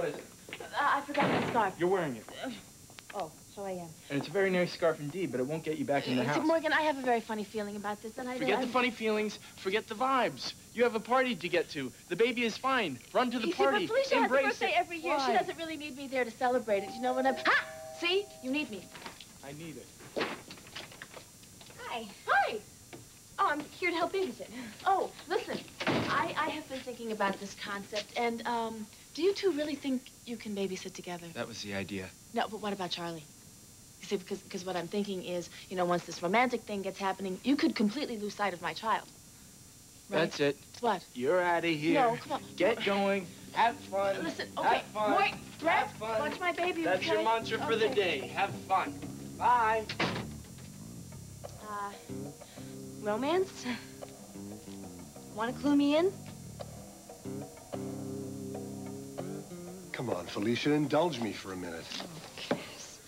What is it? I forgot my scarf. You're wearing it. Oh, so I am. And it's a very nice scarf indeed, but it won't get you back in the house. Morgan, I have a very funny feeling about this, and Forget the funny feelings. Forget the vibes. You have a party to get to. The baby is fine. Run to the party. But Felicia has a birthday every year. Why? She doesn't really need me there to celebrate it. You know what I'm... Ha! See? You need me. I need it. Hi. Hi. Oh, I'm here to help babysit. Oh, listen. I have been thinking about this concept, and, do you two really think you can babysit together? That was the idea. No, but what about Charlie? You see, because what I'm thinking is, you know, once this romantic thing gets happening, you could completely lose sight of my child. Right? That's it. What? You're out of here. No, come on. Get going. Have fun. Listen, okay. Have fun. Wait, Brett, Have fun. watch my baby, That's okay? your mantra for the day. Have fun. Bye. Romance? Want to clue me in? Come on, Felicia, indulge me for a minute. Oh, Cass.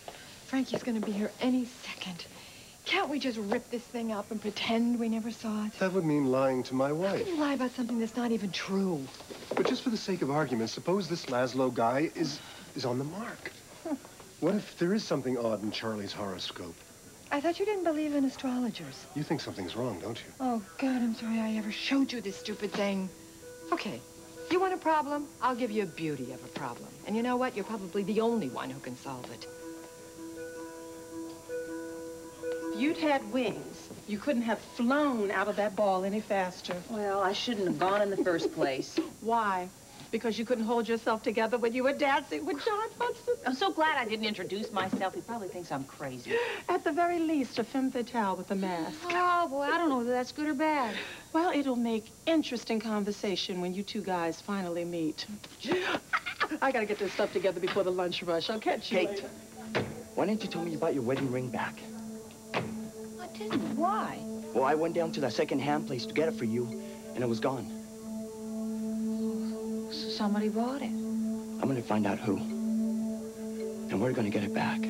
Frankie's gonna be here any second. Can't we just rip this thing up and pretend we never saw it? That would mean lying to my How wife. can you lie about something that's not even true? But just for the sake of argument, suppose this Laszlo guy is on the mark. What if there is something odd in Charlie's horoscope? I thought you didn't believe in astrologers. You think something's wrong, don't you? Oh, God, I'm sorry I ever showed you this stupid thing. Okay, you want a problem? I'll give you a beauty of a problem. And you know what? You're probably the only one who can solve it. If you'd had wings, you couldn't have flown out of that ball any faster. Well, I shouldn't have gone in the first place. Why? Because you couldn't hold yourself together when you were dancing with John Hudson. I'm so glad I didn't introduce myself. He probably thinks I'm crazy. At the very least, a femme fatale with a mask. Oh, boy, I don't know whether that's good or bad. Well, it'll make interesting conversation when you two guys finally meet. I gotta get this stuff together before the lunch rush. I'll catch you later. Why didn't you tell me about your wedding ring back? I didn't. Why? Well, I went down to that second-hand place to get it for you, and it was gone. So somebody bought it. I'm gonna find out who. And we're gonna get it back.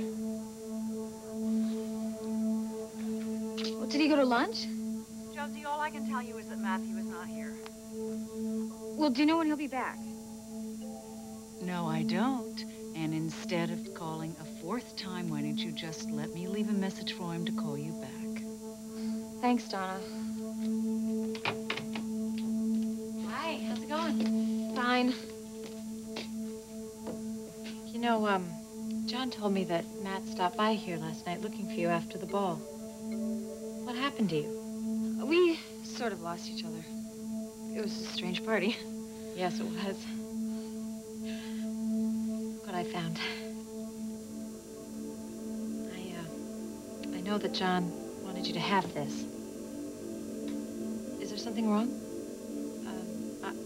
Well, did he go to lunch? Josie, all I can tell you is that Matthew is not here. Well, do you know when he'll be back? No, I don't. And instead of calling a fourth time, why don't you just let me leave a message for him to call you back? Thanks, Donna. Hi, how's it going? Fine. You know, John told me that Matt stopped by here last night looking for you after the ball. What happened to you? We sort of lost each other. It was a strange party. Yes, it was. What I found. I know that John wanted you to have this. Is there something wrong?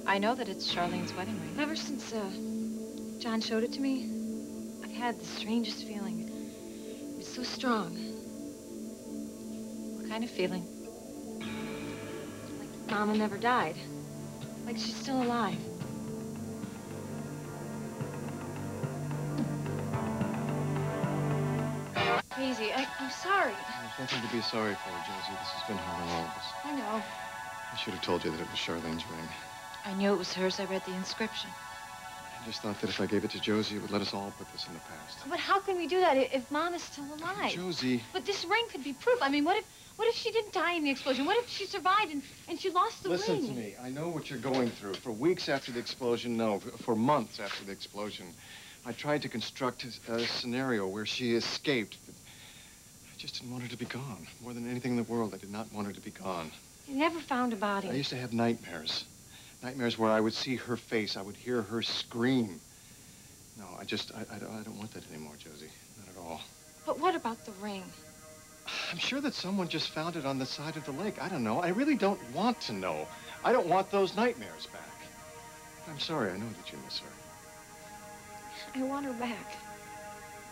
I know that it's Charlene's wedding ring. Ever since, John showed it to me, I've had the strangest feeling. It's so strong. What kind of feeling? Like Mama never died. Like she's still alive. Easy. I'm sorry. There's nothing to be sorry for, Josie. This has been hard on all of us. I know. I should have told you that it was Charlene's ring. I knew it was hers. I read the inscription. I just thought that if I gave it to Josie, it would let us all put this in the past. But how can we do that if Mom is still alive? Josie. But this ring could be proof. I mean, what if she didn't die in the explosion? What if she survived and she lost the ring? Listen to me. I know what you're going through. For weeks after the explosion, no, for months after the explosion, I tried to construct a scenario where she escaped, but I just didn't want her to be gone. More than anything in the world, I did not want her to be gone. You never found a body. I used to have nightmares. Nightmares where I would see her face, I would hear her scream. No, I don't want that anymore, Josie. Not at all. But what about the ring? I'm sure that someone just found it on the side of the lake. I don't know. I really don't want to know. I don't want those nightmares back. I'm sorry. I know that you miss her. I want her back.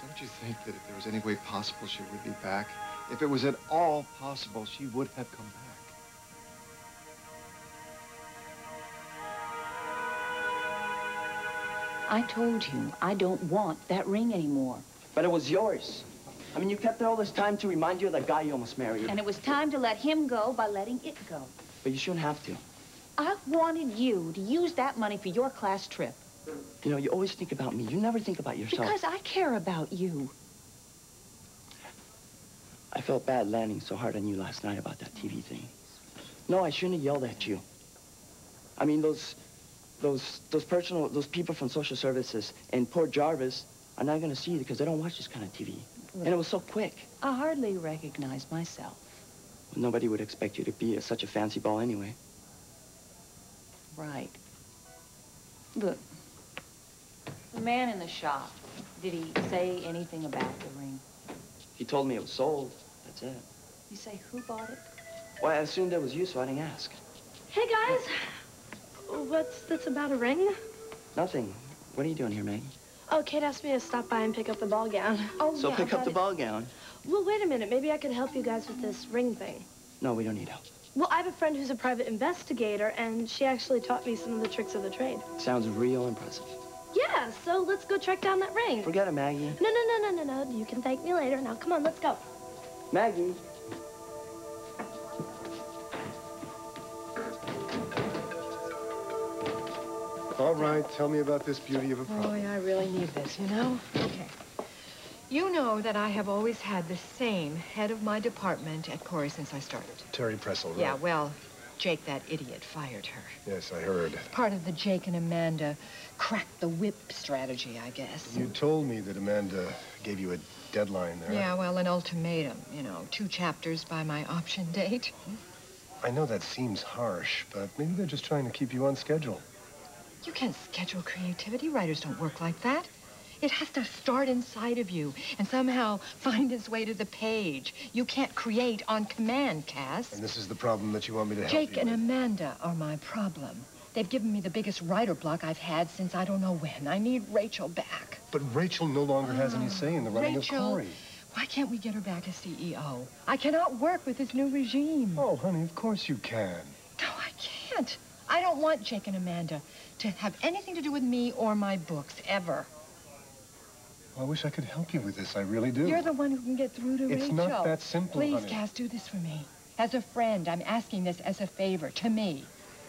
Don't you think that if there was any way possible she would be back? If it was at all possible, she would have come back. I told you, I don't want that ring anymore. But it was yours. I mean, you kept it all this time to remind you of the guy you almost married. And it was time to let him go by letting it go. But you shouldn't have to. I wanted you to use that money for your class trip. You know, you always think about me. You never think about yourself. Because I care about you. I felt bad landing so hard on you last night about that TV thing. No, I shouldn't have yelled at you. I mean, those people from social services and poor Jarvis are not going to see you because they don't watch this kind of TV. And it was so quick. I hardly recognize myself. Well, nobody would expect you to be such a fancy ball anyway. Right. Look, the man in the shop, did he say anything about the ring? He told me it was sold. That's it. You say who bought it? Well, I assumed it was you, so I didn't ask. Hey, guys. What's this about a ring? Nothing. What are you doing here, Maggie? Oh, Kate asked me to stop by and pick up the ball gown. Oh, So yeah, pick up the it. ball gown. Well, wait a minute. Maybe I could help you guys with this ring thing. No, we don't need help. Well, I have a friend who's a private investigator, and she actually taught me some of the tricks of the trade. Sounds real impressive. Yeah, so let's go track down that ring. Forget it, Maggie. No. You can thank me later. Now, come on, let's go. Maggie. All right, tell me about this beauty of a problem. Boy, I really need this, you know? Okay. You know that I have always had the same head of my department at Corey since I started. Terry Pressel, right? Yeah, well, Jake, that idiot, fired her. Yes, I heard. Part of the Jake and Amanda crack the whip strategy, I guess. You told me that Amanda gave you a deadline there. Yeah, well, an ultimatum, you know, 2 chapters by my option date. I know that seems harsh, but maybe they're just trying to keep you on schedule. You can't schedule creativity. Writers don't work like that. It has to start inside of you and somehow find its way to the page. You can't create on command, Cass. And this is the problem that you want me to help Jake you and with. Amanda are my problem. They've given me the biggest writer block I've had since I don't know when. I need Rachel back. But Rachel no longer has any say in the running Rachel, of Corey. Why can't we get her back as CEO? I cannot work with this new regime. Oh, honey, of course you can. No, I can't. I don't want Jake and Amanda to have anything to do with me or my books, ever. I wish I could help you with this. I really do. You're the one who can get through to Rachel. It's not that simple, Please, honey. Cass, do this for me. As a friend, I'm asking this as a favor to me.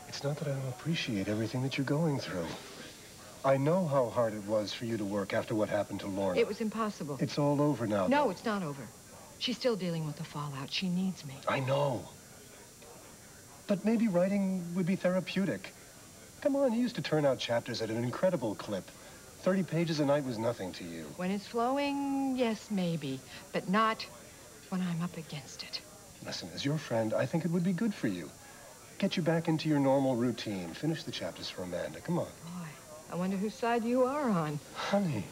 It's not that I don't appreciate everything that you're going through. I know how hard it was for you to work after what happened to Lorna. It was impossible. It's all over now. No, though. it's not over. She's still dealing with the fallout. She needs me. I know. But maybe writing would be therapeutic. Come on, you used to turn out chapters at an incredible clip. 30 pages a night was nothing to you. When it's flowing, yes, maybe. But not when I'm up against it. Listen, as your friend, I think it would be good for you. Get you back into your normal routine. Finish the chapters for Amanda. Come on. Boy, I wonder whose side you are on. Honey,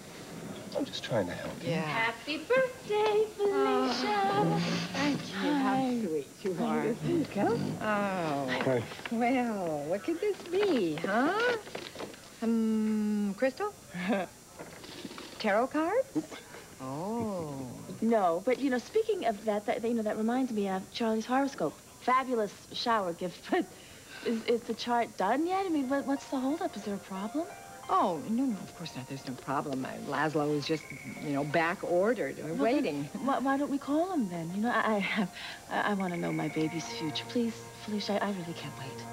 I'm just trying to help you. Yeah. Happy birthday, Felicia. Thank you. How sweet you are. Oh. Hi. Well, what could this be, huh? Crystal? Tarot cards? Oh. No, but, you know, speaking of that, that reminds me of Charlie's horoscope. Fabulous shower gift, but is the chart done yet? I mean, what's the holdup? Is there a problem? Oh, no, of course not. There's no problem. Laszlo is just, you know, back-ordered. We're waiting. Why don't we call him then? You know, I want to know my baby's future. Please, Felicia, I really can't wait.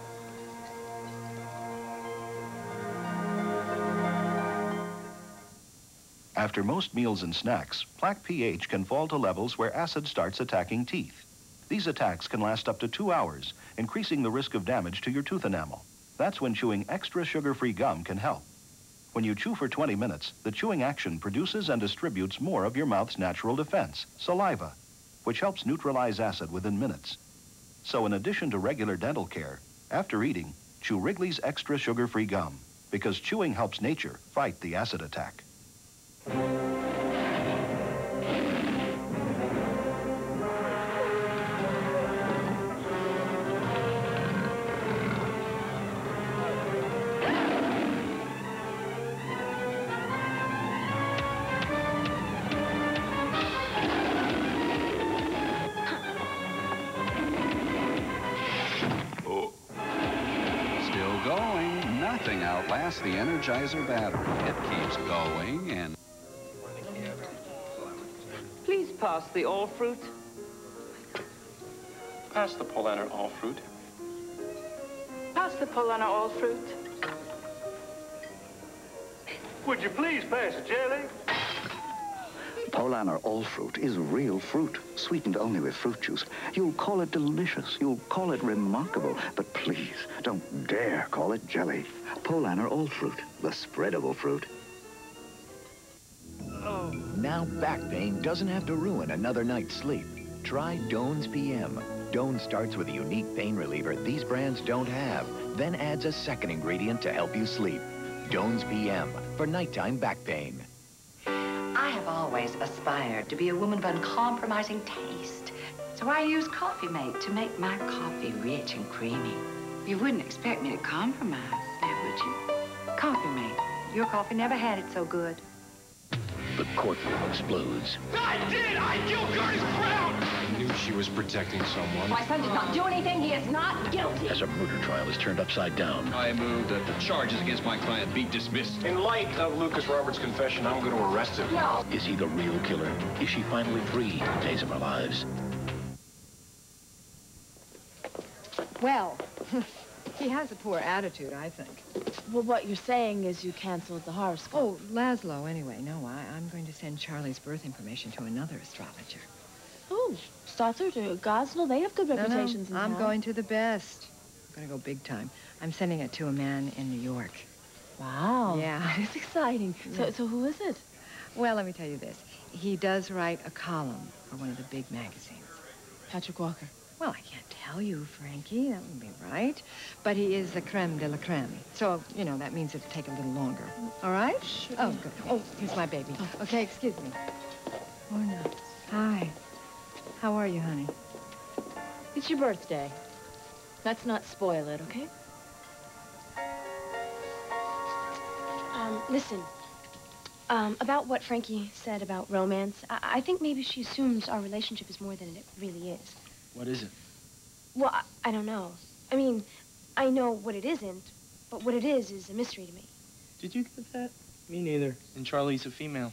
After most meals and snacks, plaque pH can fall to levels where acid starts attacking teeth. These attacks can last up to 2 hours, increasing the risk of damage to your tooth enamel. That's when chewing extra sugar-free gum can help. When you chew for 20 minutes, the chewing action produces and distributes more of your mouth's natural defense, saliva, which helps neutralize acid within minutes. So in addition to regular dental care, after eating, chew Wrigley's extra sugar-free gum, because chewing helps nature fight the acid attack. Nothing outlasts the Energizer battery. It keeps going and... Please pass the all fruit. Pass the Polaner all fruit. Pass the Polana all fruit. Would you please pass the jelly? Polaner All Fruit is real fruit, sweetened only with fruit juice. You'll call it delicious. You'll call it remarkable. But please, don't dare call it jelly. Polaner All Fruit, the spreadable fruit. Now back pain doesn't have to ruin another night's sleep. Try Doan's PM. Doan starts with a unique pain reliever these brands don't have, then adds a second ingredient to help you sleep. Doan's PM for nighttime back pain. I have always aspired to be a woman of uncompromising taste. So I use Coffee Mate to make my coffee rich and creamy. You wouldn't expect me to compromise, now would you? Coffee Mate. Your coffee never had it so good. The courtroom explodes. I did! I killed Curtis Brown! I knew she was protecting someone. My son did not do anything. He is not guilty. As a murder trial is turned upside down. I move that the charges against my client be dismissed. In light of Lucas Roberts' confession, I'm going to arrest him. No! Is he the real killer? Is she finally free from days of our lives? Well, he has a poor attitude, I think. Well, what you're saying is you canceled the horoscope. Oh, Laszlo, anyway. No, I'm going to send Charlie's birth information to another astrologer. Oh, Stothard or Gosnell, they have good reputations in I'm town. going to the best. I'm going to go big time. I'm sending it to a man in New York. Wow. Yeah. That's exciting. Yeah. So who is it? Well, let me tell you this. He does write a column for one of the big magazines. Patrick Walker. Well, I can't tell you, Frankie. That wouldn't be right. But he is the creme de la creme. So, you know, that means it'll take a little longer. All right? Sure. Oh, good. Oh, here's my baby. Okay, excuse me. Lorna. Hi. How are you, honey? It's your birthday. Let's not spoil it, okay? Listen. About what Frankie said about romance, I think maybe she assumes our relationship is more than it really is. What is it? Well, I don't know. I mean, I know what it isn't, but what it is a mystery to me. Did you get that? Me neither. And Charlie's a female.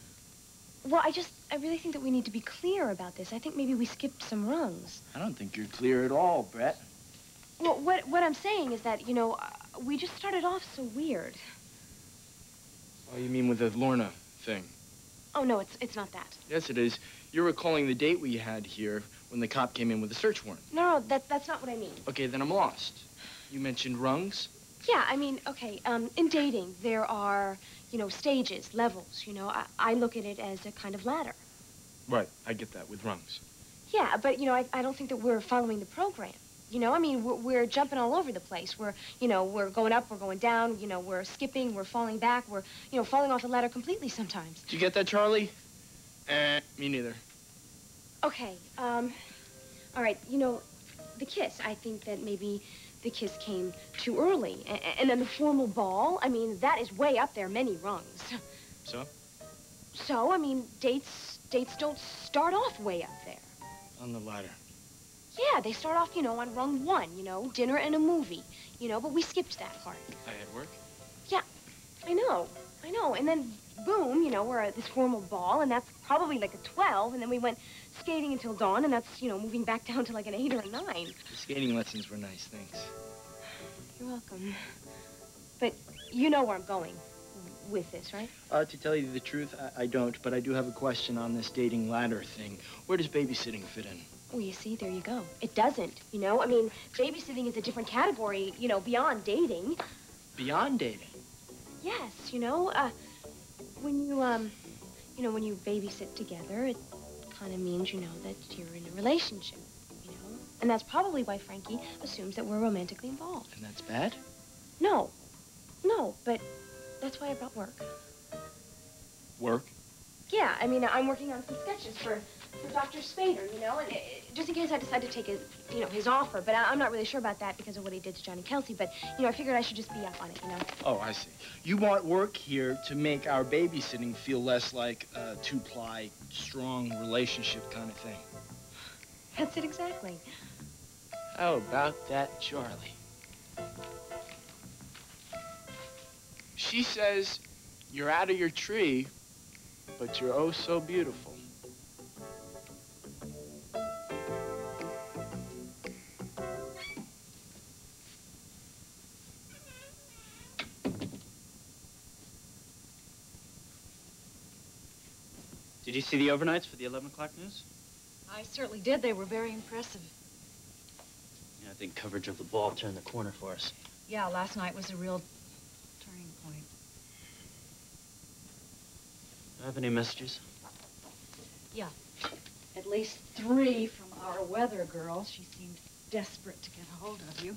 Well, I really think that we need to be clear about this. I think maybe we skipped some rungs. I don't think you're clear at all, Brett. Well, what I'm saying is that, you know, we just started off so weird. Oh, you mean with the Lorna thing? Oh, no, it's not that. Yes, it is. You're recalling the date we had here when the cop came in with a search warrant. No, that's not what I mean. Okay, then I'm lost. You mentioned rungs? Yeah, I mean, okay, in dating, there are, you know, stages, levels, you know. I look at it as a kind of ladder. Right, I get that, with rungs. Yeah, but, you know, I don't think that we're following the program. You know, I mean, we're jumping all over the place. We're going up, we're going down, you know, we're skipping, we're falling back, we're, you know, falling off the ladder completely sometimes. Did you get that, Charlie? Me neither. Okay, all right, you know, the kiss, I think that maybe the kiss came too early. And then the formal ball, I mean, that is way up there, many rungs. So? So, I mean, dates don't start off way up there. On the ladder. Yeah, they start off, you know, on rung 1, you know, dinner and a movie, you know, but we skipped that part. I had work? Yeah, I know. And then, boom, you know, we're at this formal ball, and that's probably like a 12, and then we went skating until dawn, and that's, you know, moving back down to like an 8 or a 9. The skating lessons were nice, thanks. You're welcome. But you know where I'm going with this, right? To tell you the truth, I don't, but I do have a question on this dating ladder thing. Where does babysitting fit in? Oh, you see, there you go. It doesn't, you know? I mean, babysitting is a different category, you know, beyond dating. Beyond dating? Yes, you know, when you babysit together, it kind of means, you know, that you're in a relationship, you know? And that's probably why Frankie assumes that we're romantically involved. And that's bad? No, but that's why I brought work. Work? Yeah, I mean, I'm working on some sketches for Dr. Spader, you know, and just in case I decide to take his offer, but I'm not really sure about that because of what he did to Johnny Kelsey, but, you know, I figured I should just be up on it, you know? Oh, I see. You want work here to make our babysitting feel less like a two-ply, strong relationship kind of thing. That's it exactly. How about that, Charlie? She says you're out of your tree, but you're oh so beautiful. Did you see the overnights for the 11 o'clock news? I certainly did. They were very impressive. Yeah, I think coverage of the ball turned the corner for us. Yeah, last night was a real turning point. Do I have any messages? Yeah. At least 3 from our weather girl. She seemed desperate to get a hold of you.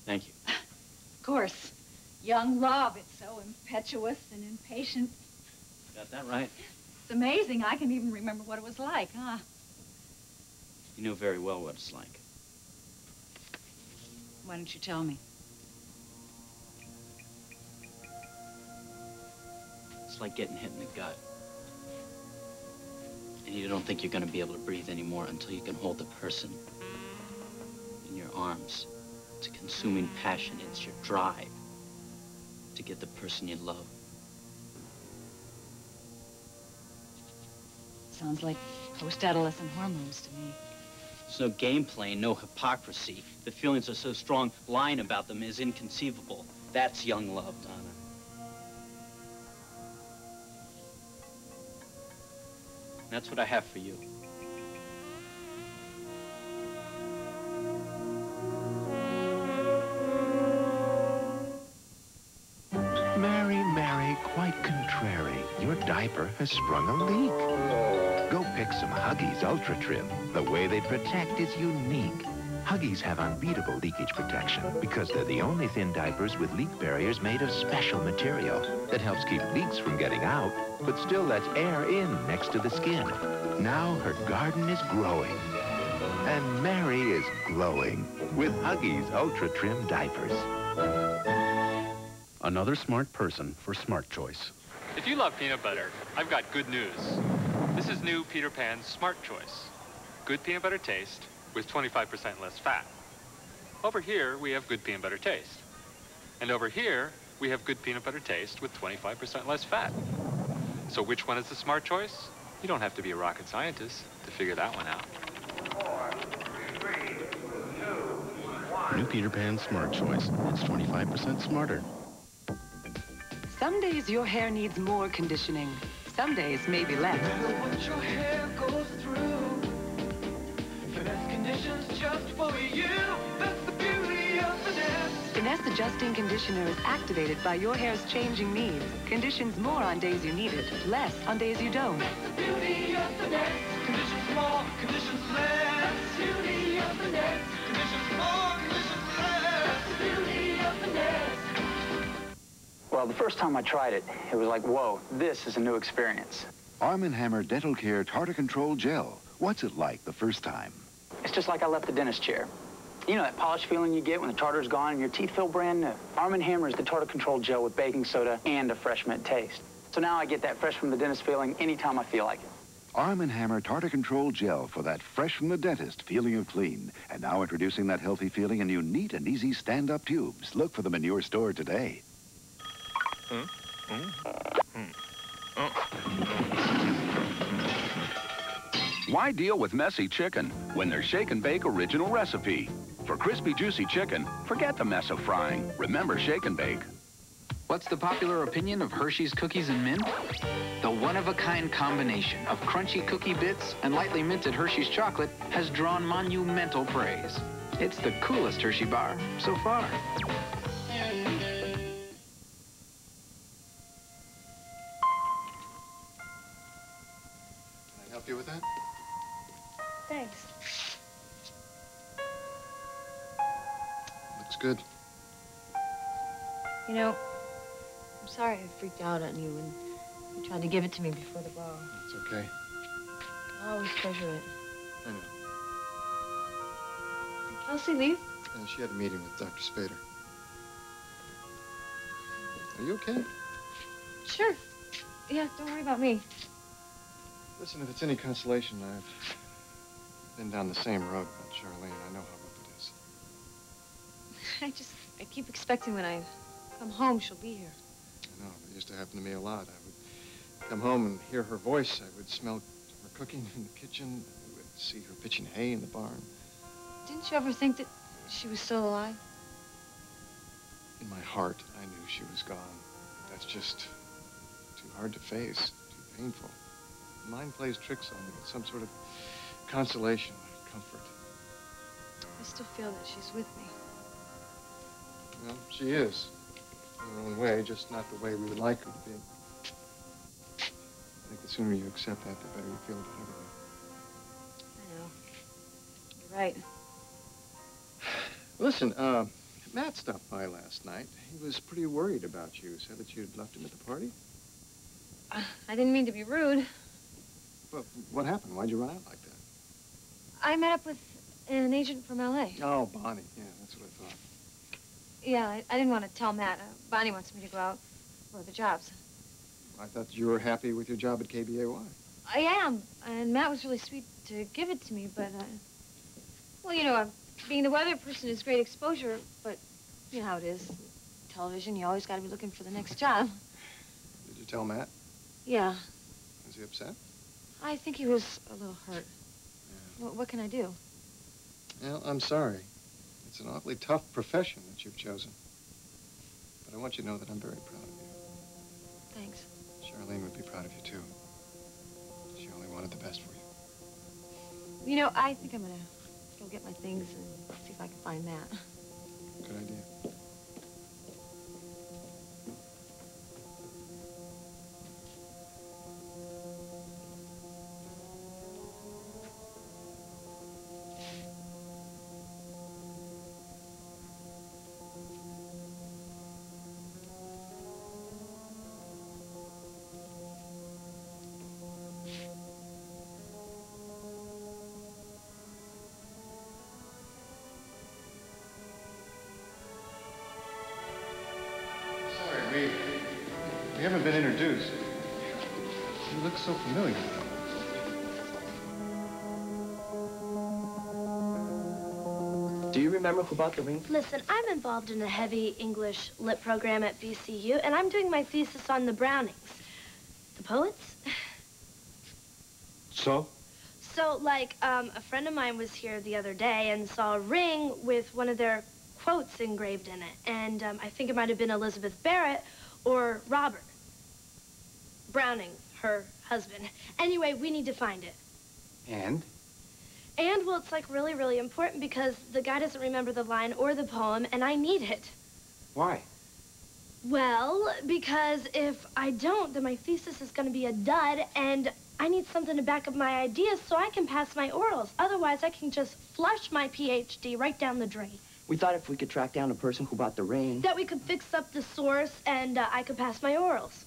Thank you. Of course. Young love, it's so impetuous and impatient. Got that right. It's amazing. I can even remember what it was like, huh? You know very well what it's like. Why don't you tell me? It's like getting hit in the gut. And you don't think you're going to be able to breathe anymore until you can hold the person in your arms. It's a consuming passion. It's your drive to get the person you love. Sounds like post-adolescent hormones to me. There's no game playing, no hypocrisy. The feelings are so strong, lying about them is inconceivable. That's young love, Donna. That's what I have for you. Mary, Mary, quite contrary. Your diaper has sprung a leak. Go pick some Huggies Ultra Trim. The way they protect is unique. Huggies have unbeatable leakage protection because they're the only thin diapers with leak barriers made of special material that helps keep leaks from getting out, but still lets air in next to the skin. Now her garden is growing. And Mary is glowing with Huggies Ultra Trim diapers. Another smart person for Smart Choice. If you love peanut butter, I've got good news. This is new Peter Pan's Smart Choice. Good peanut butter taste with 25% less fat. Over here, we have good peanut butter taste. And over here, we have good peanut butter taste with 25% less fat. So which one is the smart choice? You don't have to be a rocket scientist to figure that one out. 4, 3, 2, 1. New Peter Pan Smart Choice. It's 25% smarter. Some days your hair needs more conditioning. Some days maybe less. No matter what your hair goes through, Finesse conditions just for you. That's the beauty of Finesse. Finesse Adjusting Conditioner is activated by your hair's changing needs. Conditions more on days you need it, less on days you don't. That's the beauty of Finesse. Conditions more, conditions less. That's the beauty of Finesse. Conditions more, conditions less. That's the beauty of Finesse. Well, the first time I tried it, it was like, whoa, this is a new experience. Arm & Hammer Dental Care Tartar Control Gel. What's it like the first time? It's just like I left the dentist chair. You know that polish feeling you get when the tartar's gone and your teeth feel brand new? Arm & Hammer is the tartar control gel with baking soda and a fresh mint taste. So now I get that fresh from the dentist feeling anytime I feel like it. Arm & Hammer Tartar Control Gel for that fresh from the dentist feeling of clean. And now introducing that healthy feeling in new neat and easy stand-up tubes. Look for them in your store today. Why deal with messy chicken when there's Shake and Bake Original Recipe? For crispy, juicy chicken, forget the mess of frying. Remember Shake and Bake. What's the popular opinion of Hershey's Cookies and Mint? The one-of-a-kind combination of crunchy cookie bits and lightly minted Hershey's chocolate has drawn monumental praise. It's the coolest Hershey bar so far. Can I help you with that? Thanks. Looks good. You know, I'm sorry I freaked out on you when you tried to give it to me before the ball. It's okay. I'll always treasure it. I know. Did Kelsey leave? Yeah, she had a meeting with Dr. Spader. Are you okay? Sure. Yeah, don't worry about me. Listen, if it's any consolation, I've been down the same road with Charlene. I know how rough it is. I keep expecting when I come home, she'll be here. I know. It used to happen to me a lot. I would come home and hear her voice. I would smell her cooking in the kitchen. I would see her pitching hay in the barn. Didn't you ever think that she was still alive? In my heart, I knew she was gone. That's just too hard to face, too painful. Mind plays tricks on me. It's some sort of consolation, comfort. I still feel that she's with me. Well, she is. In her own way, just not the way we would like her to be. I think the sooner you accept that, the better you feel about everything. I know. You're right. Listen, Matt stopped by last night. He was pretty worried about you. Said that you'd left him at the party. I didn't mean to be rude. Well, what happened? Why'd you run out like that? I met up with an agent from L.A. Oh, Bonnie. Yeah, that's what I thought. Yeah, I didn't want to tell Matt. Bonnie wants me to go out for the jobs. I thought you were happy with your job at KBAY. I am, and Matt was really sweet to give it to me, but, well, you know, being the weather person is great exposure, but you know how it is. Television, you always got to be looking for the next job. Did you tell Matt? Yeah. Was he upset? I think he was a little hurt. Yeah. What can I do? Well, I'm sorry. It's an awfully tough profession that you've chosen. But I want you to know that I'm very proud of you. Thanks. Charlene would be proud of you, too. She only wanted the best for you. You know, I think I'm going to go get my things and see if I can find Matt. Good idea. We haven't been introduced. You look so familiar. Do you remember who bought the ring? Listen, I'm involved in a heavy English lit program at VCU, and I'm doing my thesis on the Brownings. The poets? So? So, like, a friend of mine was here the other day and saw a ring with one of their quotes engraved in it. And I think it might have been Elizabeth Barrett or Robert Browning, her husband. Anyway, we need to find it. And? And, well, it's, like, really, really important because the guy doesn't remember the line or the poem, and I need it. Why? Well, because if I don't, then my thesis is going to be a dud, and I need something to back up my ideas so I can pass my orals. Otherwise, I can just flush my PhD right down the drain. We thought if we could track down the person who bought the ring... That we could fix up the source, and I could pass my orals.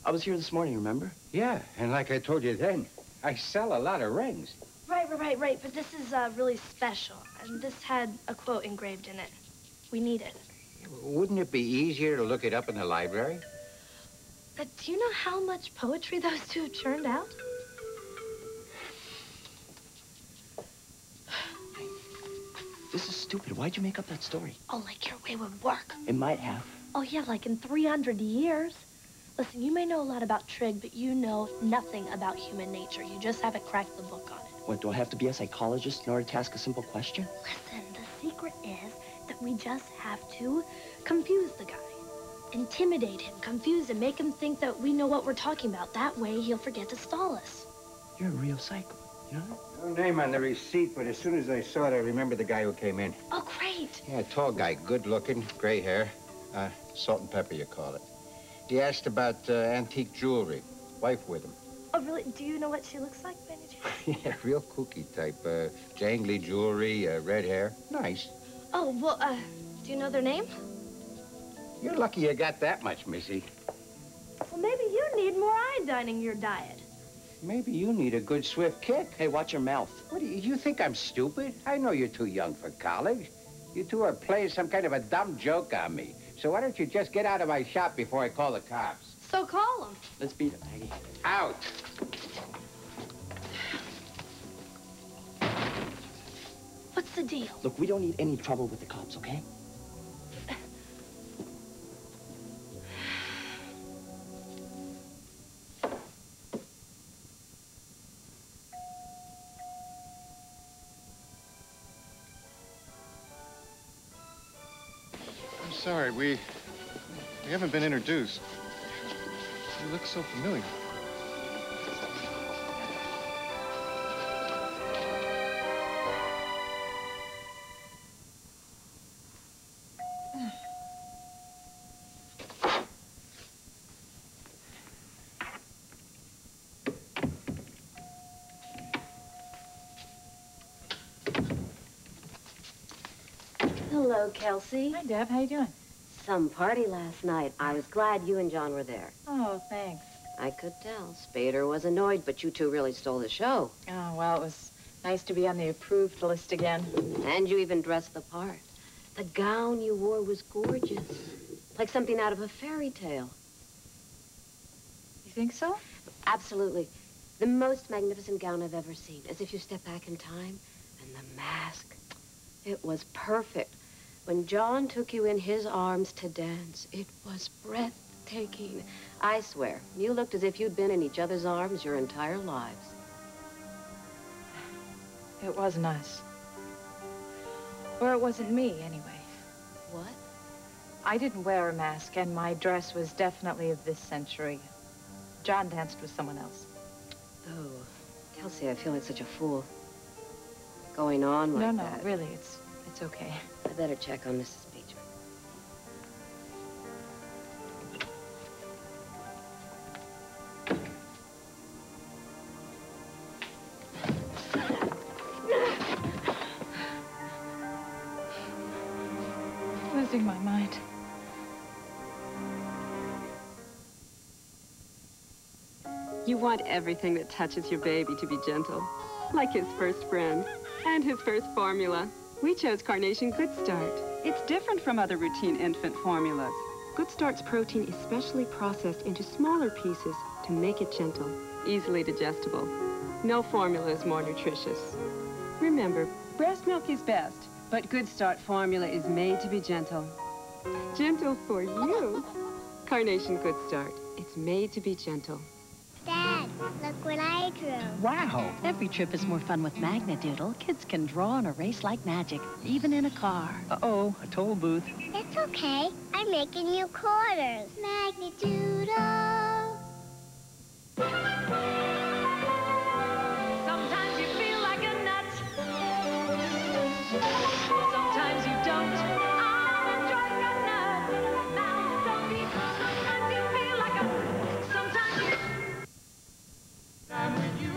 I was here this morning, remember? Yeah, and like I told you then, I sell a lot of rings. Right. But this is really special, and this had a quote engraved in it. We need it. Wouldn't it be easier to look it up in the library? Do you know how much poetry those two have churned out? This is stupid. Why'd you make up that story? Oh, like your way would work. It might have. Oh, yeah, like in 300 years. Listen, you may know a lot about trig, but you know nothing about human nature. You just haven't cracked the book on it. What, do I have to be a psychologist in order to ask a simple question? Listen, the secret is that we just have to confuse the guy. Intimidate him, confuse him, make him think that we know what we're talking about. That way, he'll forget to stall us. You're a real psycho, you know? No name on the receipt, but as soon as I saw it, I remembered the guy who came in. Oh, great. Yeah, tall guy, good looking, gray hair. Salt and pepper, you call it. He asked about antique jewelry. Wife with him. Oh, really? Do you know what she looks like, by any chance? Yeah, real kooky type. Jangly jewelry, red hair. Nice. Oh, well, do you know their name? You're lucky you got that much, Missy. Well, maybe you need more iodine in your diet. Maybe you need a good swift kick. Hey, watch your mouth. What do you think I'm stupid? I know you're too young for college. You two are playing some kind of a dumb joke on me. So why don't you just get out of my shop before I call the cops? So call them. Let's beat it, Maggie. Out. What's the deal? Look, we don't need any trouble with the cops, okay? I'm sorry, we haven't been introduced. You look so familiar. Hello, Kelsey. Hi, Deb. How you doing? Some party last night. I was glad you and John were there. Oh, thanks. I could tell. Spader was annoyed, but you two really stole the show. Oh, well, it was nice to be on the approved list again. And you even dressed the part. The gown you wore was gorgeous. Like something out of a fairy tale. You think so? Absolutely. The most magnificent gown I've ever seen. As if you step back in time. And the mask. It was perfect. When John took you in his arms to dance, it was breathtaking. I swear, you looked as if you'd been in each other's arms your entire lives. It was nice. Or it wasn't me, anyway. What? I didn't wear a mask, and my dress was definitely of this century. John danced with someone else. Oh, Kelsey, I feel like such a fool. Going on like that. No, really, it's okay. I better check on Mrs. Beechman. Losing my mind. You want everything that touches your baby to be gentle, like his first friend and his first formula. We chose Carnation Good Start. It's different from other routine infant formulas. Good Start's protein is specially processed into smaller pieces to make it gentle, easily digestible. No formula is more nutritious. Remember, breast milk is best, but Good Start formula is made to be gentle. Gentle for you. Carnation Good Start. It's made to be gentle. Dad, look what I drew. Wow. Every trip is more fun with Magnadoodle. Kids can draw and erase like magic, even in a car. Uh-oh, a toll booth. It's okay. I'm making you quarters. Magnadoodle. Sometimes you feel like a nut. Sometimes you don't. I'm enjoying a nut. Now don't be. Sometimes you feel like a. Sometimes you. I'm with you.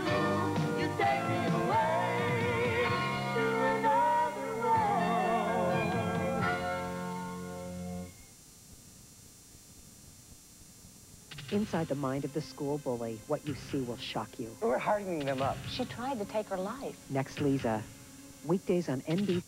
You take me away to another world. Inside the mind of the school bully, what you see will shock you. We're hardening them up. She tried to take her life. Next, Lisa. Weekdays on NBC.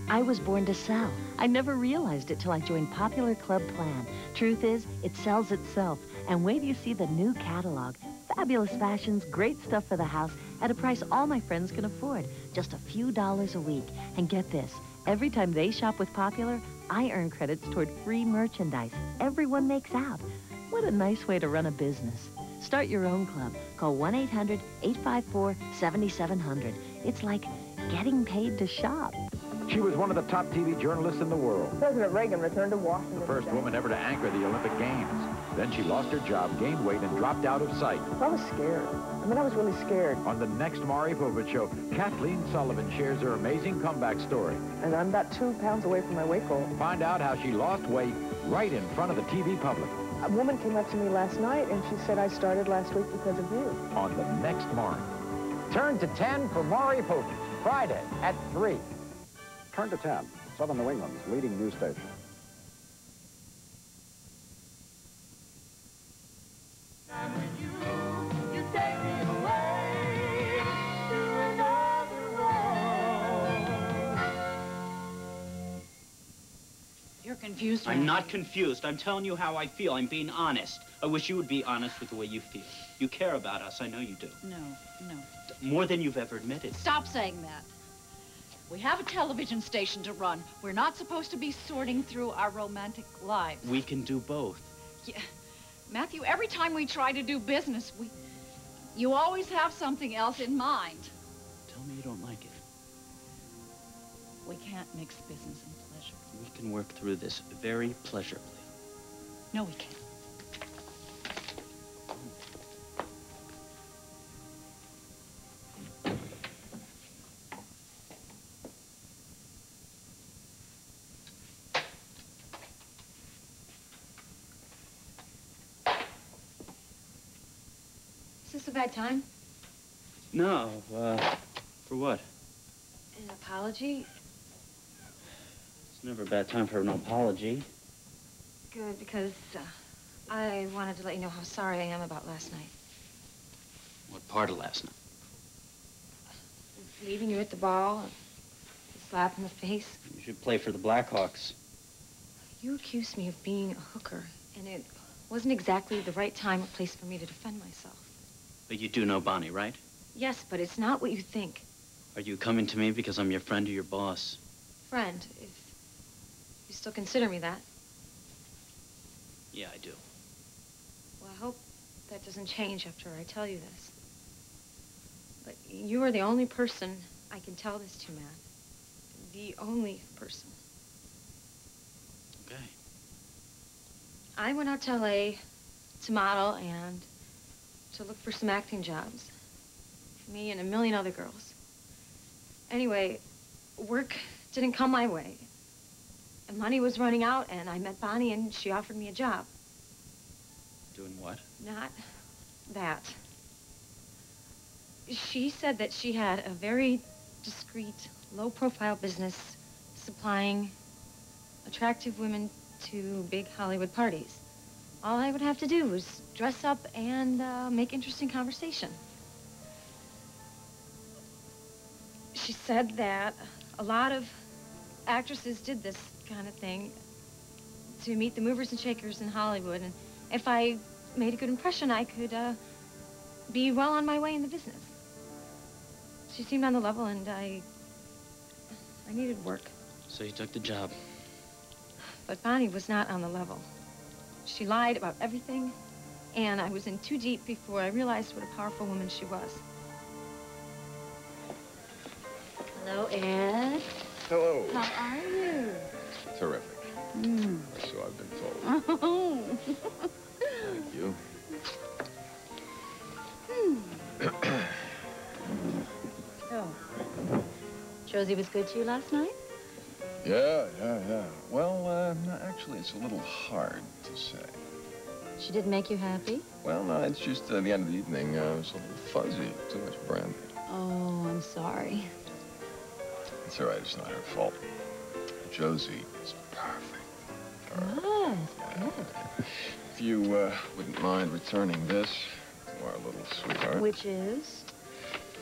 I was born to sell. I never realized it till I joined Popular Club Plan. Truth is, it sells itself. And wait till you see the new catalog. Fabulous fashions, great stuff for the house, at a price all my friends can afford. Just a few dollars a week. And get this, every time they shop with Popular, I earn credits toward free merchandise. Everyone makes out. What a nice way to run a business. Start your own club. Call 1-800-854-7700. It's like getting paid to shop. She was one of the top TV journalists in the world. President Reagan returned to Washington. The first woman ever to anchor the Olympic Games. Then she lost her job, gained weight, and dropped out of sight. I was scared. I was really scared. On the next Maury Povich Show, Kathleen Sullivan shares her amazing comeback story. And I'm about 2 pounds away from my weight goal. Find out how she lost weight right in front of the TV public. A woman came up to me last night, and she said, I started last week because of you. On the next Maury. Turn to 10 for Maury Povich, Friday at 3. Turn to 10, Southern New England's leading news station. I'm with you. You take me away to another world. You're confused. I'm not confused. I'm telling you how I feel. I'm being honest. I wish you would be honest with the way you feel. You care about us. I know you do. No. More than you've ever admitted. Stop saying that. We have a television station to run. We're not supposed to be sorting through our romantic lives. We can do both. Yeah. Matthew, every time we try to do business, you always have something else in mind. Tell me you don't like it. We can't mix business and pleasure. We can work through this very pleasurably. No, we can't. Is this a bad time? No, for what? An apology? It's never a bad time for an apology. Good, because I wanted to let you know how sorry I am about last night. What part of last night? Leaving you at the ball, the slap in the face. You should play for the Blackhawks. You accused me of being a hooker, and it wasn't exactly the right time or place for me to defend myself. But you do know Bonnie, right? Yes, but it's not what you think. Are you coming to me because I'm your friend or your boss? Friend, if you still consider me that. Yeah, I do. Well, I hope that doesn't change after I tell you this. But you are the only person I can tell this to, Matt. The only person. Okay. I went out to L.A. to model and to look for some acting jobs. Me and a million other girls. Anyway, work didn't come my way. And money was running out, and I met Bonnie, and she offered me a job. Doing what? Not that. She said that she had a very discreet, low-profile business supplying attractive women to big Hollywood parties. All I would have to do was dress up and make interesting conversation. She said that a lot of actresses did this kind of thing to meet the movers and shakers in Hollywood, and if I made a good impression, I could be well on my way in the business. She seemed on the level, and I needed work. So you took the job. But Bonnie was not on the level. She lied about everything, and I was in too deep before I realized what a powerful woman she was. Hello, Ed. Hello. How are you? Terrific. Mm. Or so I've been told. Oh. Thank you. So, Josie was good to you last night? Yeah. Well, actually, it's a little hard to say. She didn't make you happy? Well, no, it's just the end of the evening. It was a little fuzzy. Too much brandy. Oh, I'm sorry. It's all right. It's not her fault. Josie is perfect. Good. If you wouldn't mind returning this to our little sweetheart. Which is?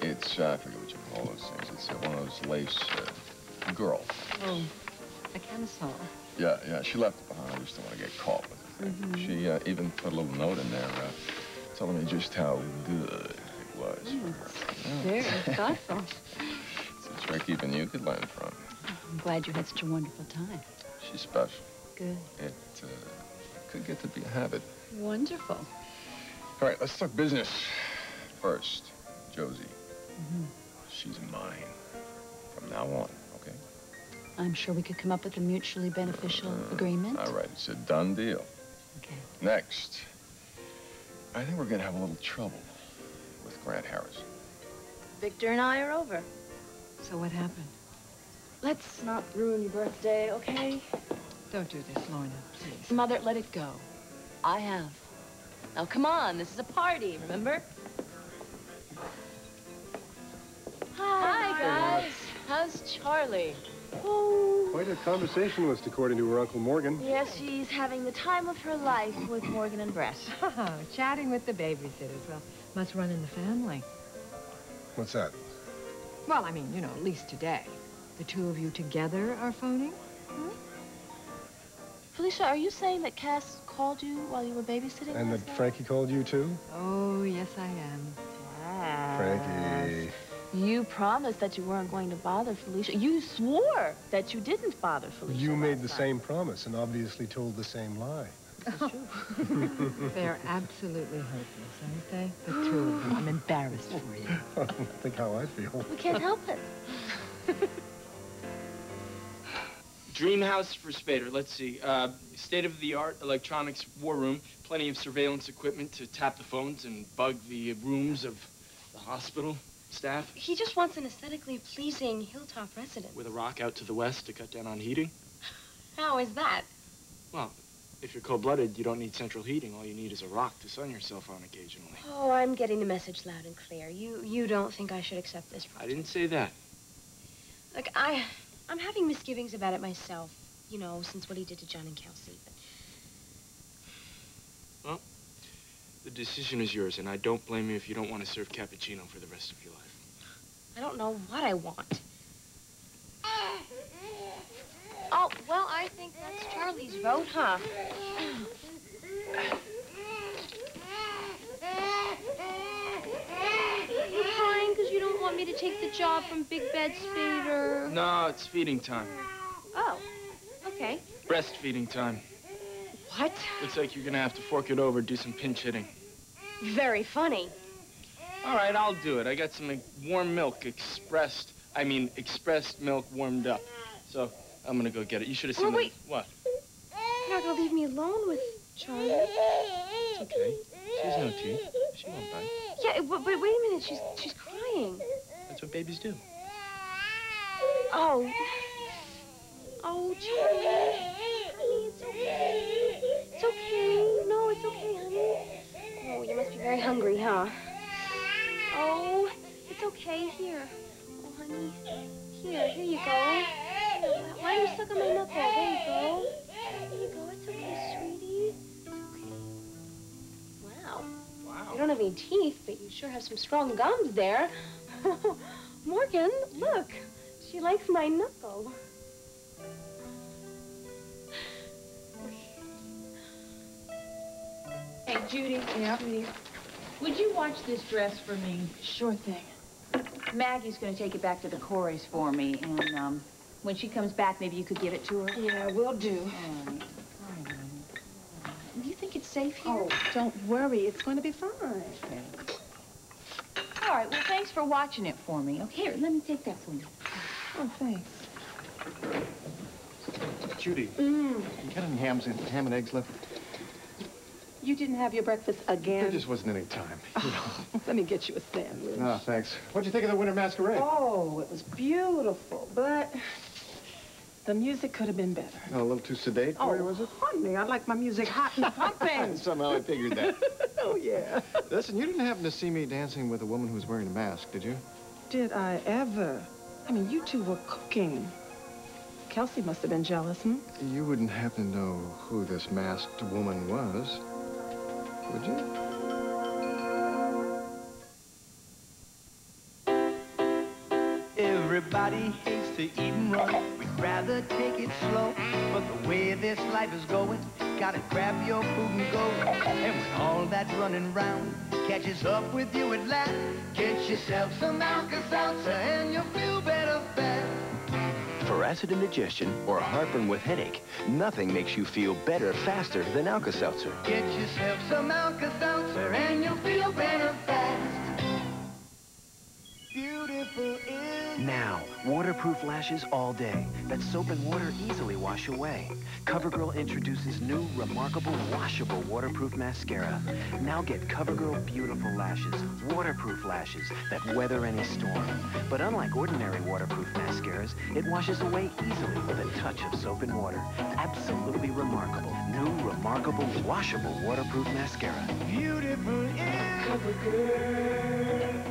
It's, I forget what you call those things. It's one of those lace girl. Oh, a camisole. Yeah, she left it behind. I just don't want to get caught with it. She even put a little note in there telling me just how good it was for her. Very thoughtful. It's a trick even you could learn from. I'm glad you had such a wonderful time. She's special. Good. It could get to be a habit. Wonderful. All right, let's talk business first. Josie. She's mine from now on, okay? I'm sure we could come up with a mutually beneficial agreement. All right, it's a done deal. Okay. Next, I think we're going to have a little trouble with Grant Harrison. Victor and I are over. So what happened? Let's not ruin your birthday, okay? Don't do this, Lorna, please. Mother, let it go. I have. Now, come on. This is a party, remember? Hi, guys. How's Charlie? Oh. Quite a conversationalist, according to her Uncle Morgan. Yes, she's having the time of her life with Morgan and Brett. Oh, chatting with the babysitters. Well, must run in the family. What's that? Well, I mean, you know, at least today. The two of you together are phoning? Felicia, are you saying that Cass called you while you were babysitting And that last night? Frankie called you, too? Oh, yes, I am. Frankie. You promised that you weren't going to bother Felicia. You swore that you didn't bother Felicia. You made the same promise and obviously told the same lie. They're absolutely hopeless, aren't they? The two of them. I'm embarrassed for you. Think how I feel. We can't help it. Dream house for Spader. Let's see. State-of-the-art electronics war room. Plenty of surveillance equipment to tap the phones and bug the rooms of the hospital staff. He just wants an aesthetically pleasing hilltop residence. With a rock out to the west to cut down on heating. How is that? Well, if you're cold-blooded, you don't need central heating. All you need is a rock to sun yourself on occasionally. Oh, I'm getting the message loud and clear. You don't think I should accept this project? I didn't say that. Look, I'm having misgivings about it myself. you know, since what he did to John and Kelsey. But Well, the decision is yours, and I don't blame you if you don't want to serve cappuccino for the rest of your life. I don't know what I want. Oh, well, I think that's Charlie's vote, huh? You crying because you don't want me to take the job from Big Bed Spader? No, it's feeding time. Oh, okay. Breastfeeding time. What? Looks like you're gonna have to fork it over, do some pinch hitting. Very funny. All right, I'll do it. I got some warm milk, expressed milk warmed up. So I'm gonna go get it. You should have seen Wait. What? You're not gonna leave me alone with Charlie? It's okay. She has no teeth. She won't bite. Yeah, but wait a minute. She's crying. That's what babies do. Oh. Oh, Charlie. Honey, it's okay. It's okay. No, it's okay, honey. Oh, you must be very hungry, huh? Oh, it's okay. Here. Oh, honey. Here you go. Why don't you suck on my knuckle? There you go. There you go. It's okay, sweetie. It's okay. Wow. You don't have any teeth, but you sure have some strong gums there. Morgan, look. She likes my knuckle. Hey, Judy. Yeah? Judy, would you watch this dress for me? Sure thing. Maggie's going to take it back to the Coreys for me, and when she comes back, maybe you could give it to her? Yeah, will do. All right. Do you think it's safe here? Oh, don't worry. It's going to be fine. Okay. All right, well, thanks for watching it for me. Okay, here, let me take that for you. Oh, thanks. Judy, Mm. you got any ham and eggs left? You didn't have your breakfast again? There just wasn't any time. Let me get you a sandwich. No, thanks. What'd you think of the Winter Masquerade? Oh, it was beautiful, but the music could have been better. Oh, a little too sedate for you, was it? Honey, I like my music hot and pumping. Somehow I figured that. Oh, yeah. Listen, you didn't happen to see me dancing with a woman who was wearing a mask, did you? Did I ever? I mean, you two were cooking. Kelsey must have been jealous, hmm? You wouldn't happen to know who this masked woman was, would you? Everybody hates to eat and run. We'd rather take it slow. But the way this life is going, gotta grab your food and go. And when all that running round catches up with you at last, get yourself some Alka-Seltzer and you'll feel better fast. For acid indigestion or heartburn with headache, nothing makes you feel better faster than Alka-Seltzer. Get yourself some Alka-Seltzer and you'll feel better fast. Beautiful is... Now, waterproof lashes all day that soap and water easily wash away. CoverGirl introduces new, remarkable, washable waterproof mascara. Now get CoverGirl Beautiful Lashes, waterproof lashes that weather any storm. But unlike ordinary waterproof mascaras, it washes away easily with a touch of soap and water. Absolutely remarkable. New, remarkable, washable waterproof mascara. Beautiful is... CoverGirl.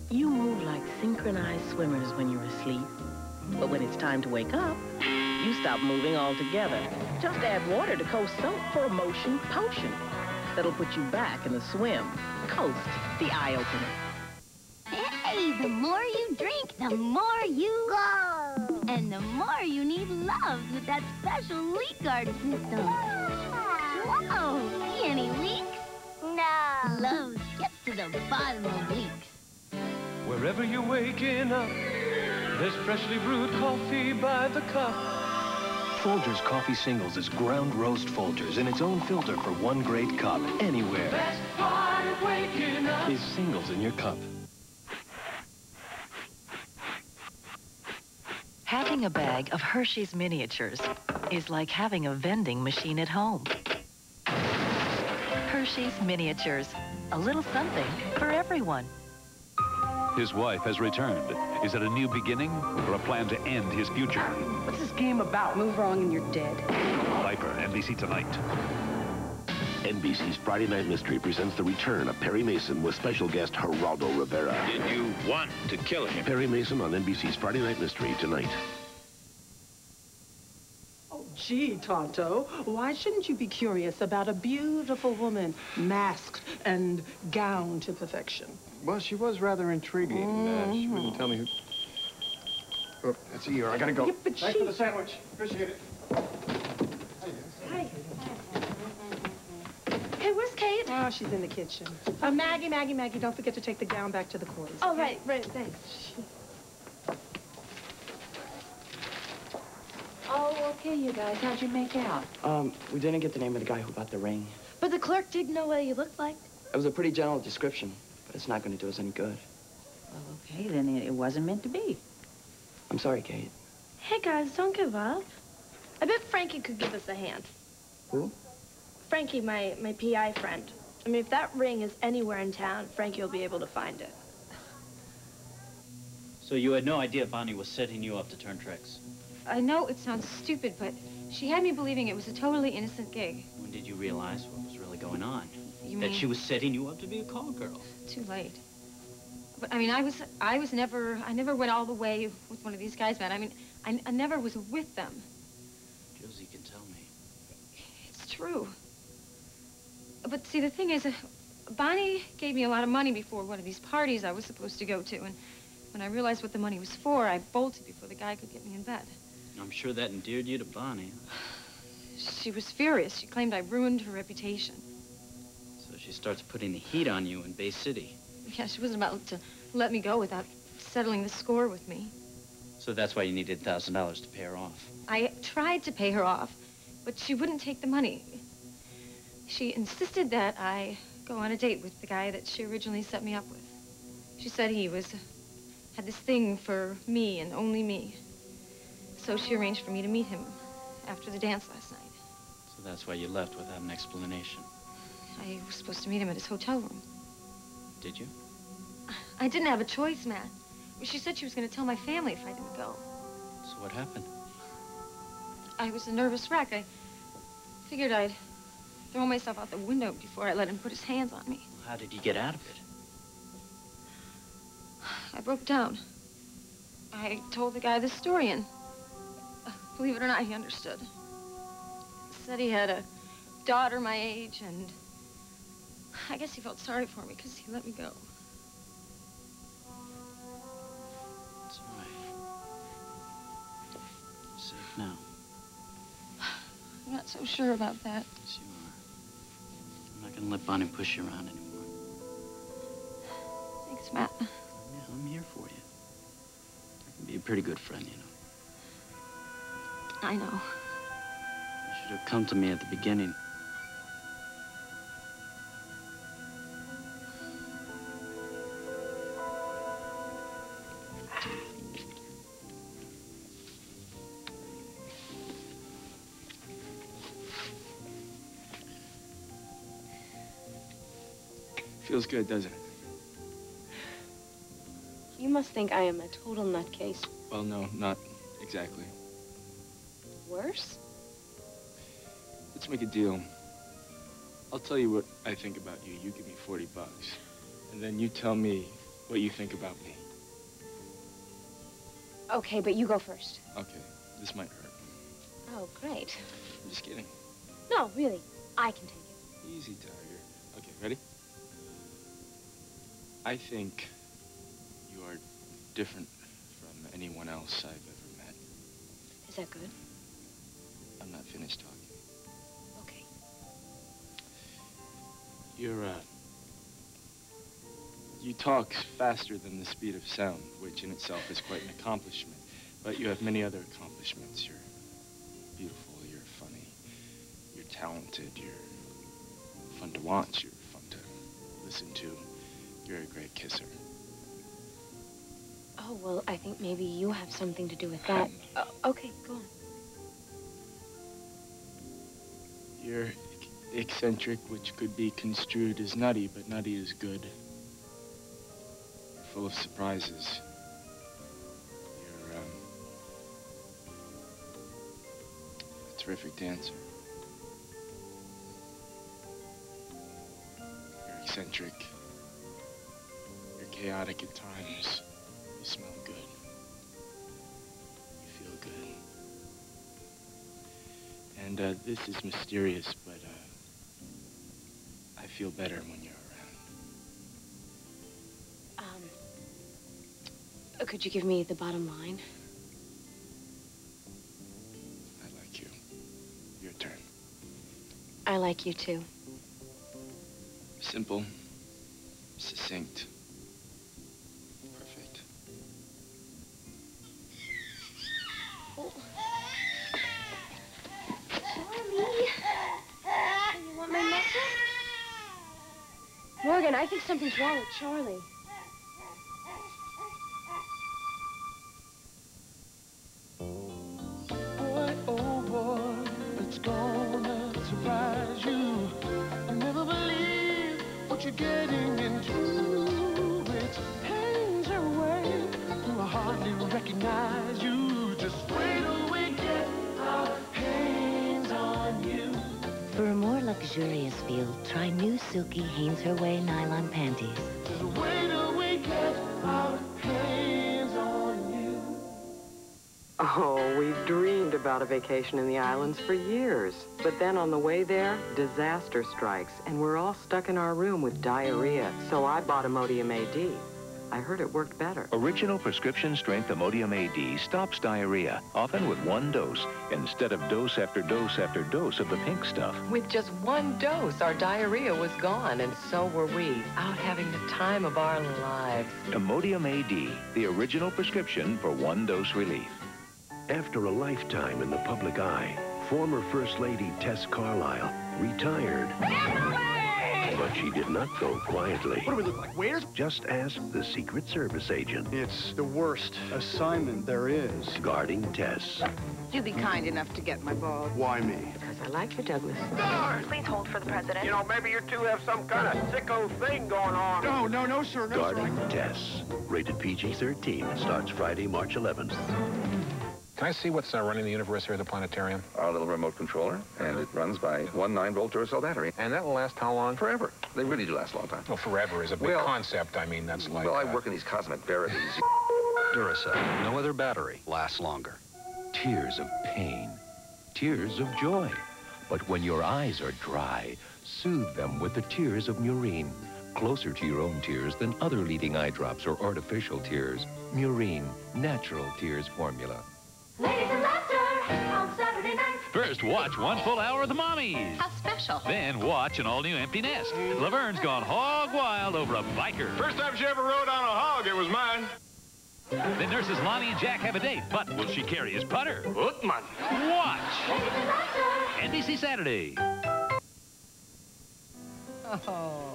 You move like synchronized swimmers when you're asleep. But when it's time to wake up, you stop moving altogether. Just add water to Coast Soap for a motion potion. That'll put you back in the swim. Coast, the eye-opener. Hey, the more you drink, the more you go. And the more you need love with that special leak guard system. Whoa, see any leaks? No. Lowe's gets to the bottom of leaks. Wherever you're waking up, there's freshly brewed coffee by the cup. Folgers Coffee Singles is ground roast Folgers in its own filter for one great cup anywhere. Best part of waking up Is Singles in your cup. Having a bag of Hershey's miniatures is like having a vending machine at home. Hershey's miniatures, a little something for everyone. His wife has returned. Is it a new beginning or a plan to end his future? What's this game about? Move wrong and you're dead. Viper, NBC Tonight. NBC's Friday Night Mystery presents the return of Perry Mason with special guest Geraldo Rivera. Did you want to kill him? Perry Mason on NBC's Friday Night Mystery tonight. Gee, Tonto, why shouldn't you be curious about a beautiful woman masked and gowned to perfection? Well, she was rather intriguing. She wouldn't tell me who... Oh, that's Eeyore. I gotta go. Yeah, but Thanks for the sandwich. Appreciate it. Hi. Hey, where's Kate? Oh, she's in the kitchen. Maggie, don't forget to take the gown back to the quarters. Oh, okay? right, thanks. Oh, okay, you guys. How'd you make out? We didn't get the name of the guy who bought the ring. But the clerk didn't know what you looked like. It was a pretty general description, but it's not going to do us any good. Well, okay, then it wasn't meant to be. I'm sorry, Kate. Hey, guys, don't give up. I bet Frankie could give us a hand. Who? Frankie, my PI friend. I mean, if that ring is anywhere in town, Frankie will be able to find it. So you had no idea Bonnie was setting you up to turn tricks? I know it sounds stupid, but she had me believing it was a totally innocent gig. When did you realize what was really going on? You That mean- she was setting you up to be a call girl? Too late. But I mean, I never went all the way with one of these guys, man. I mean, I never was with them. Josie can tell me. It's true. But see, the thing is, Bonnie gave me a lot of money before one of these parties I was supposed to go to, and when I realized what the money was for, I bolted before the guy could get me in bed. I'm sure that endeared you to Bonnie. She was furious. She claimed I ruined her reputation. So she starts putting the heat on you in Bay City. Yeah, she wasn't about to let me go without settling the score with me. So that's why you needed $1,000 to pay her off. I tried to pay her off, but she wouldn't take the money. She insisted that I go on a date with the guy that she originally set me up with. She said he had this thing for me and only me. So she arranged for me to meet him after the dance last night. So that's why you left without an explanation. I was supposed to meet him at his hotel room. Did you? I didn't have a choice, Matt. She said she was going to tell my family if I didn't go. So what happened? I was a nervous wreck. I figured I'd throw myself out the window before I let him put his hands on me. How did you get out of it? I broke down. I told the guy the story, and believe it or not, he understood. Said he had a daughter my age, and I guess he felt sorry for me because he let me go. It's all right. You're safe now. I'm not so sure about that. Yes, you are. I'm not gonna let Bonnie push you around anymore. Thanks, Matt. Yeah, I'm here for you. I can be a pretty good friend, you know. I know. You should have come to me at the beginning. Feels good, doesn't it? You must think I am a total nutcase. Well, no, not exactly. Worse? Let's make a deal. I'll tell you what I think about you. You give me $40. And then you tell me what you think about me. Okay, but you go first. Okay, this might hurt. Oh, great. I'm just kidding. No, really, I can take it. Easy, Tiger. Okay, ready? I think you are different from anyone else I've ever met. Is that good? I'm not finished talking. Okay. You talk faster than the speed of sound, which in itself is quite an accomplishment. But you have many other accomplishments. You're beautiful, you're funny, you're talented, you're fun to watch, you're fun to listen to. You're a great kisser. Oh, well, I think maybe you have something to do with that. Okay, go on. You're eccentric, which could be construed as nutty, but nutty is good. You're full of surprises. You're, a terrific dancer. You're eccentric. You're chaotic at times. You smell good. You feel good. And this is mysterious, but I feel better when you're around. Could you give me the bottom line? I like you. Your turn. I like you too. Simple, succinct, perfect. Charlie! You want my message? Morgan, I think something's wrong with Charlie. Boy, oh boy, it's gonna surprise you. I never believe what you're getting into. It hangs away. You will hardly recognize you. Just wait till we get our hands on you. For a more luxurious feel, try new silky Hanes Her Way nylon panties. Just wait till we get our hands on you. Oh, we dreamed about a vacation in the islands for years. But then on the way there, disaster strikes, and we're all stuck in our room with diarrhea. So I bought Imodium AD. I heard it worked better. Original prescription strength Imodium AD stops diarrhea, often with one dose, instead of dose after dose after dose of the pink stuff. With just one dose, our diarrhea was gone, and so were we, out having the time of our lives. Imodium AD, the original prescription for one-dose relief. After a lifetime in the public eye, former First Lady Tess Carlisle retired. But she did not go quietly. What do we look like, waiters? Just ask the Secret Service agent. It's the worst assignment there is. Guarding Tess. Do be kind enough to get my ball. Why me? Because I like you, Douglas. Please hold for the president. You know, maybe you two have some kind of sicko thing going on. No, sir. No, Guarding sir. Tess. Rated PG-13. Starts Friday, March 11th. Can I see what's running the universe here at the planetarium? Our little remote controller, and it runs by one 9-volt Duracell battery. And that will last how long? Forever. They really do last a long time. Well, forever is a big concept. I mean, that's like... Well, I work in these cosmic verities. Duracell. No other battery lasts longer. Tears of pain. Tears of joy. But when your eyes are dry, soothe them with the tears of Murine. Closer to your own tears than other leading eye drops or artificial tears. Murine. Natural tears formula. Ladies and Laughter on Saturday night. First, watch one full hour of the Mommies. How special. Then watch an all-new Empty Nest. Laverne's gone hog wild over a biker. First time she ever rode on a hog, it was mine. Then nurses Lonnie and Jack have a date, but will she carry his putter? Utman. Watch NBC Saturday. Oh,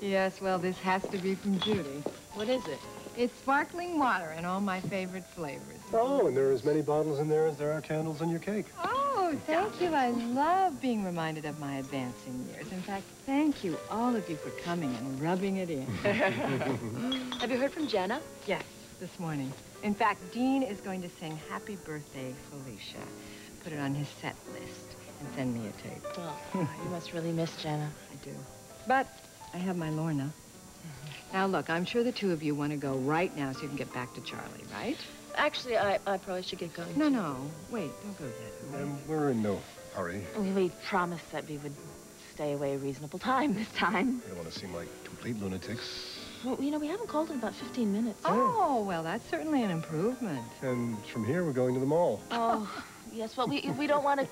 yes, well, this has to be from Judy. What is it? It's sparkling water and all my favorite flavors. Oh, and there are as many bottles in there as there are candles in your cake. Oh, thank you. I love being reminded of my advancing years. In fact, thank you, all of you, for coming and rubbing it in. Have you heard from Jenna? Yes, this morning. In fact, Dean is going to sing Happy Birthday, Felicia. Put it on his set list and send me a tape. Well, you must really miss Jenna. I do. But I have my Lorna. Now, look, I'm sure the two of you want to go right now so you can get back to Charlie, right? Actually, I probably should get going. No. Wait, don't go yet. We're in no hurry. We promised that we would stay away a reasonable time this time. I don't want to seem like complete lunatics. Well, you know, we haven't called in about 15 minutes. Oh, well, that's certainly an improvement. And from here, we're going to the mall. Oh, yes. Well, we don't want to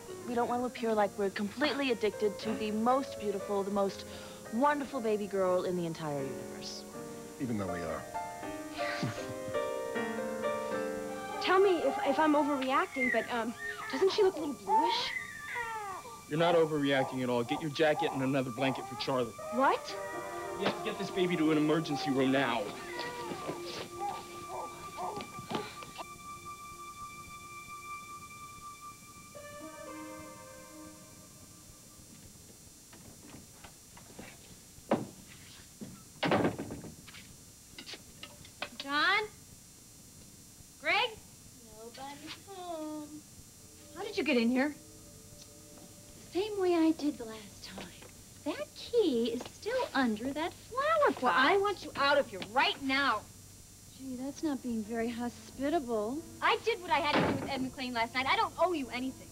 appear like we're completely addicted to the most beautiful, the most wonderful baby girl in the entire universe. Even though we are. Tell me if I'm overreacting, but doesn't she look a little bluish? You're not overreacting at all. Get your jacket and another blanket for Charlie. What? You have to get this baby to an emergency room now. John? Greg? Nobody's home. How did you get in here? Same way I did the last time. That key is still under that flower pot. Well, I want you out of here right now. Gee, that's not being very hospitable. I did what I had to do with Ed McLean last night. I don't owe you anything.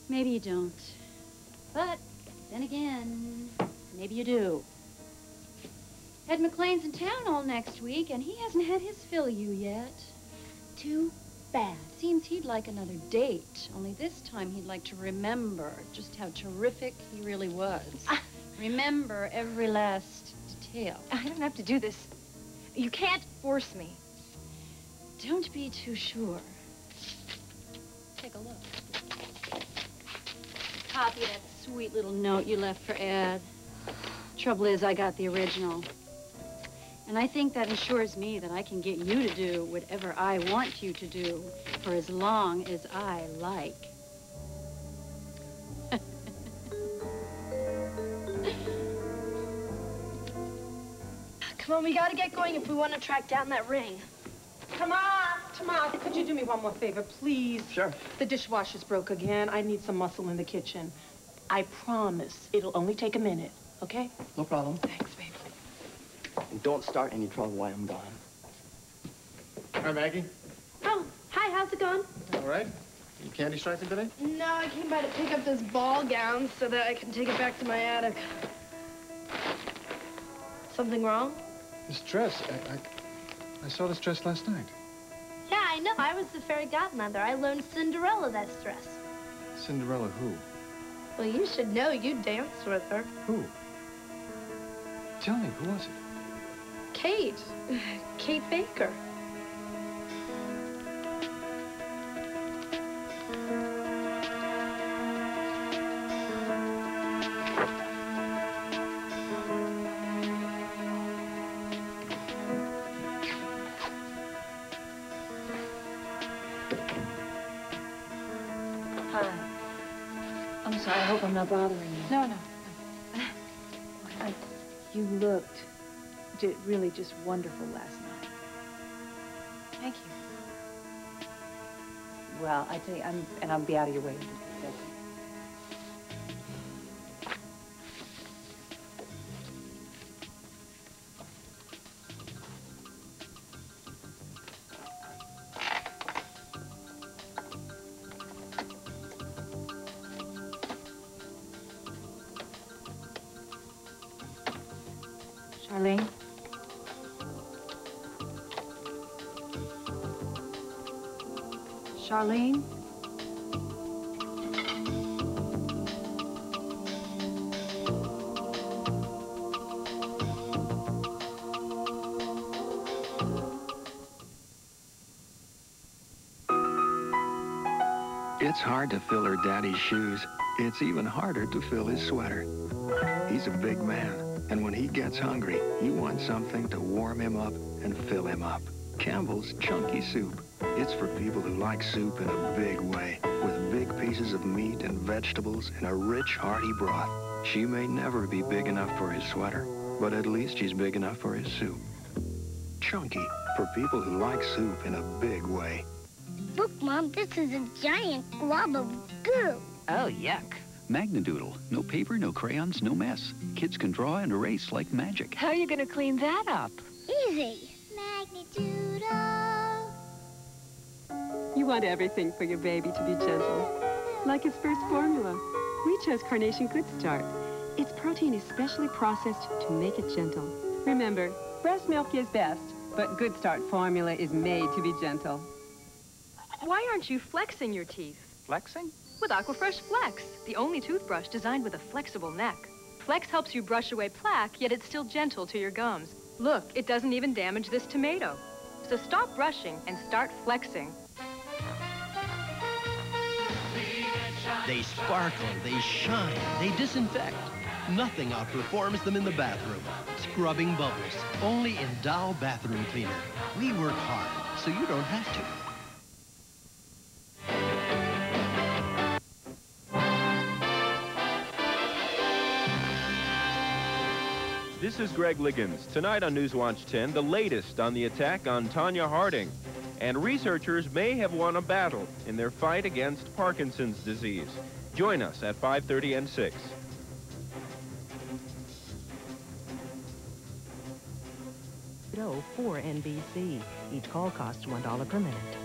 Maybe you don't. But then again, maybe you do. Ed McLean's in town all next week, and he hasn't had his fill of you yet. Too bad. Seems he'd like another date, only this time he'd like to remember just how terrific he really was. Remember every last detail. I don't have to do this. You can't force me. Don't be too sure. Take a look. Copy of that sweet little note you left for Ed. Trouble is, I got the original. And I think that assures me that I can get you to do whatever I want you to do for as long as I like. Come on, we gotta get going if we want to track down that ring. Tomas, could you do me one more favor, please? Sure. The dishwasher's broke again. I need some muscle in the kitchen. I promise it'll only take a minute, okay? No problem. Thanks, baby. And don't start any trouble while I'm gone. Hi, Maggie. Oh, hi, how's it going? All right. You candy striping today? No, I came by to pick up this ball gown so that I can take it back to my attic. Something wrong? This dress, I saw this dress last night. Yeah, I know. I was the fairy godmother. I loaned Cinderella that dress. Cinderella who? Well, you should know. You danced with her. Who? Tell me, who was it? Kate. Kate Baker. I'm sorry, I hope I'm not bothering you. No. You looked really just wonderful last night. Thank you. Well, I tell you, I'll be out of your way. Charlene? Charlene? It's hard to fill her daddy's shoes. It's even harder to fill his sweater. He's a big man, and when he gets hungry, you want something to warm him up and fill him up. Campbell's Chunky Soup. It's for people who like soup in a big way, with big pieces of meat and vegetables in a rich, hearty broth. She may never be big enough for his sweater, but at least she's big enough for his soup. Chunky, for people who like soup in a big way. Look, Mom, this is a giant glob of goo. Oh, yuck. Magnadoodle. No paper, no crayons, no mess. Kids can draw and erase like magic. How are you going to clean that up? Easy. Magnadoodle. You want everything for your baby to be gentle. Like his first formula. We chose Carnation Good Start. Its protein is specially processed to make it gentle. Remember, breast milk is best, but Good Start formula is made to be gentle. Why aren't you flexing your teeth? Flexing? With Aquafresh Flex, the only toothbrush designed with a flexible neck. Flex helps you brush away plaque, yet it's still gentle to your gums. Look, it doesn't even damage this tomato. So stop brushing and start flexing. They sparkle, they shine, they disinfect. Nothing outperforms them in the bathroom. Scrubbing bubbles, only in Dow Bathroom Cleaner. We work hard, so you don't have to. This is Greg Liggins. Tonight on Newswatch 10, the latest on the attack on Tonya Harding. And researchers may have won a battle in their fight against Parkinson's disease. Join us at 5:30 and 6. For NBC. Each call costs $1 per minute.